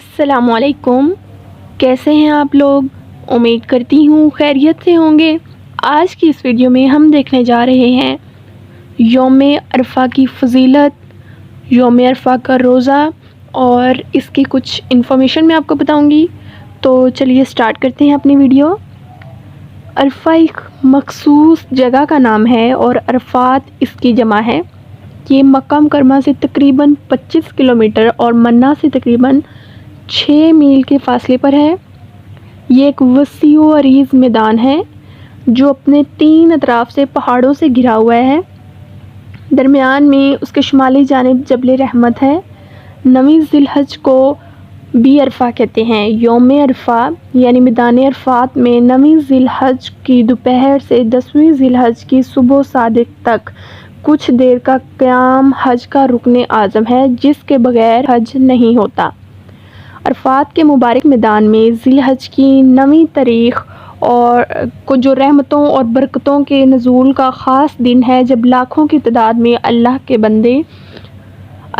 السلام علیکم، کیسے ہیں آپ لوگ؟ امید کرتی ہوں خیریت سے ہوں گے۔ آج کی اس ویڈیو میں ہم دیکھنے جا رہے ہیں یوم عرفہ کی فضیلت، یوم عرفہ کا روزہ اور اس کی کچھ انفارمیشن میں آپ کو بتاؤں گی۔ تو چلیے سٹارٹ کرتے ہیں اپنی ویڈیو۔ عرفہ ایک مخصوص جگہ کا نام ہے اور عرفات اس کی جمع ہے۔ یہ مکہ مکرمہ سے تقریباً 25 کلومیٹر اور منا سے تقریباً 6 میل کے فاصلے پر ہے۔ یہ ایک وسیع و عریض میدان ہے جو اپنے 3 اطراف سے پہاڑوں سے گھرا ہوا ہے۔ درمیان میں اس کے شمالی جانب جبل رحمت ہے۔ 9 ذی الحجہ کو بھی عرفہ کہتے ہیں۔ یوم عرفہ یعنی میدان عرفات میں 9 ذی الحجہ کی دوپہر سے 10 ذی الحجہ کی صبح صادق تک کچھ دیر کا قیام حج کا رکن اعظم ہے جس کے بغیر حج نہیں ہوتا۔ عرفات کے مبارک میدان میں ذی الحجہ کی 9 تاریخ کو جو رحمتوں اور برکتوں کے نزول کا خاص دن ہے، جب لاکھوں کی تعداد میں اللہ کے بندے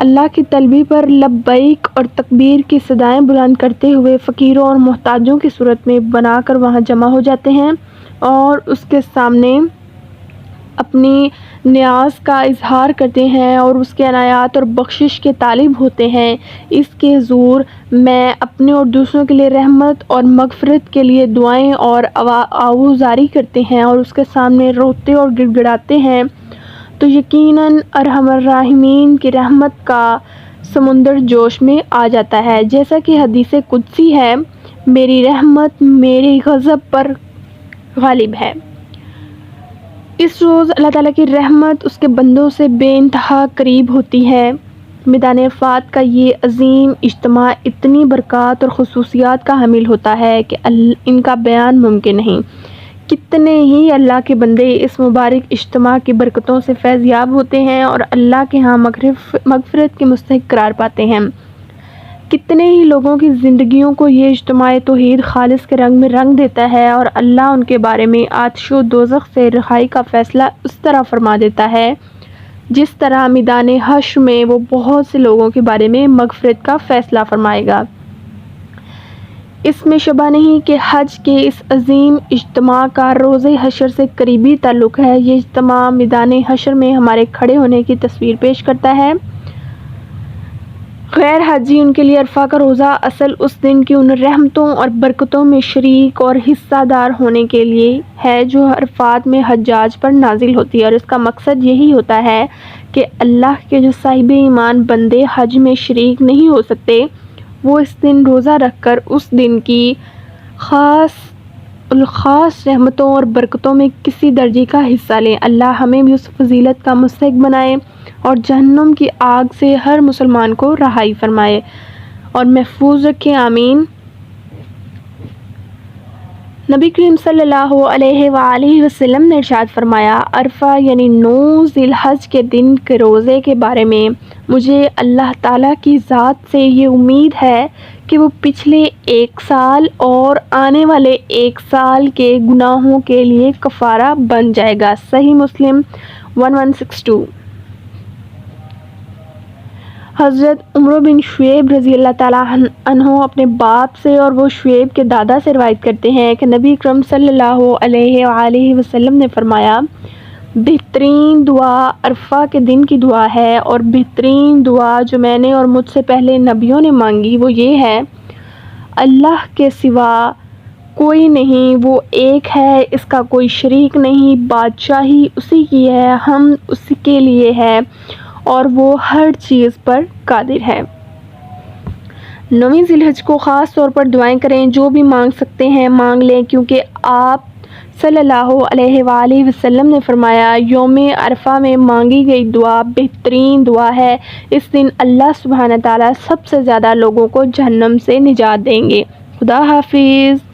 اللہ کی طلبی پر لبیک اور تکبیر کی صدائیں بلند کرتے ہوئے فقیروں اور محتاجوں کی صورت میں بنا کر وہاں جمع ہو جاتے ہیں اور اس کے سامنے اپنی نیاز کا اظہار کرتے ہیں اور اس کے عنایات اور بخشش کے طالب ہوتے ہیں۔ اس کے حضور میں اپنے اور دوسروں کے لیے رحمت اور مغفرت کے لیے دعائیں اور آہوازاری کرتے ہیں اور اس کے سامنے روتے اور گڑ گڑاتے ہیں تو یقیناً ارحم الراحمین کی رحمت کا سمندر جوش میں آ جاتا ہے۔ جیسا کہ حدیث قدسی ہے، میری رحمت میری غضب پر غالب ہے۔ اس روز اللہ تعالیٰ کی رحمت اس کے بندوں سے بے انتہا قریب ہوتی ہے۔ میدان عرفات کا یہ عظیم اجتماع اتنی برکات اور خصوصیات کا حامل ہوتا ہے کہ ان کا بیان ممکن نہیں۔ کتنے ہی اللہ کے بندے اس مبارک اجتماع کی برکتوں سے فیض یاب ہوتے ہیں اور اللہ کے ہاں مغفرت کے مستحق قرار پاتے ہیں۔ کتنے ہی لوگوں کی زندگیوں کو یہ اجتماع توحید خالص کے رنگ میں رنگ دیتا ہے اور اللہ ان کے بارے میں آتش و دوزخ سے رہائی کا فیصلہ اس طرح فرما دیتا ہے جس طرح میدان حشر میں وہ بہت سے لوگوں کے بارے میں مغفرت کا فیصلہ فرمائے گا۔ اس میں شبہ نہیں کہ حج کے اس عظیم اجتماع کا روز حشر سے قریبی تعلق ہے۔ یہ اجتماع میدان حشر میں ہمارے کھڑے ہونے کی تصویر پیش کرتا ہے۔ غیر حاجی ان کے لیے عرفہ کا روزہ اصل اس دن کی ان رحمتوں اور برکتوں میں شریک اور حصہ دار ہونے کے لیے ہے جو عرفات میں حجاج پر نازل ہوتی ہے، اور اس کا مقصد یہی ہوتا ہے کہ اللہ کے جو صاحب ایمان بندے حج میں شریک نہیں ہو سکتے، وہ اس دن روزہ رکھ کر اس دن کی خاص رحمتوں اور برکتوں میں کسی درجے کا حصہ لیں۔ اللہ ہمیں بھی اس فضیلت کا مستحق بنائے اور جہنم کی آگ سے ہر مسلمان کو رہائی فرمائے اور محفوظ رکھے، آمین۔ نبی کریم صلی اللہ علیہ وآلہ وسلم نے ارشاد فرمایا، عرفہ یعنی 9 ذی الحجہ کے دن کے روزے کے بارے میں مجھے اللہ تعالیٰ کی ذات سے یہ امید ہے کہ وہ پچھلے 1 سال اور آنے والے 1 سال کے گناہوں کے لیے کفارہ بن جائے گا۔ صحیح مسلم 1162۔ حضرت عمرو بن شعیب رضی اللہ تعالیٰ عنہ اپنے باپ سے اور وہ شعیب کے دادا سے روایت کرتے ہیں کہ نبی اکرم صلی اللہ علیہ وآلہ وسلم نے فرمایا، بہترین دعا عرفہ کے دن کی دعا ہے اور بہترین دعا جو میں نے اور مجھ سے پہلے نبیوں نے مانگی وہ یہ ہے، اللہ کے سوا کوئی نہیں، وہ ایک ہے، اس کا کوئی شریک نہیں، بادشاہی اسی کی ہے، ہم اسی کے لیے ہے اور وہ ہر چیز پر قادر ہے۔ 9 ذی الحجہ کو خاص طور پر دعائیں کریں، جو بھی مانگ سکتے ہیں مانگ لیں، کیونکہ آپ صلی اللہ علیہ وآلہ وسلم نے فرمایا، یوم عرفہ میں مانگی گئی دعا بہترین دعا ہے۔ اس دن اللہ سبحانہ تعالیٰ سب سے زیادہ لوگوں کو جہنم سے نجات دیں گے۔ خدا حافظ۔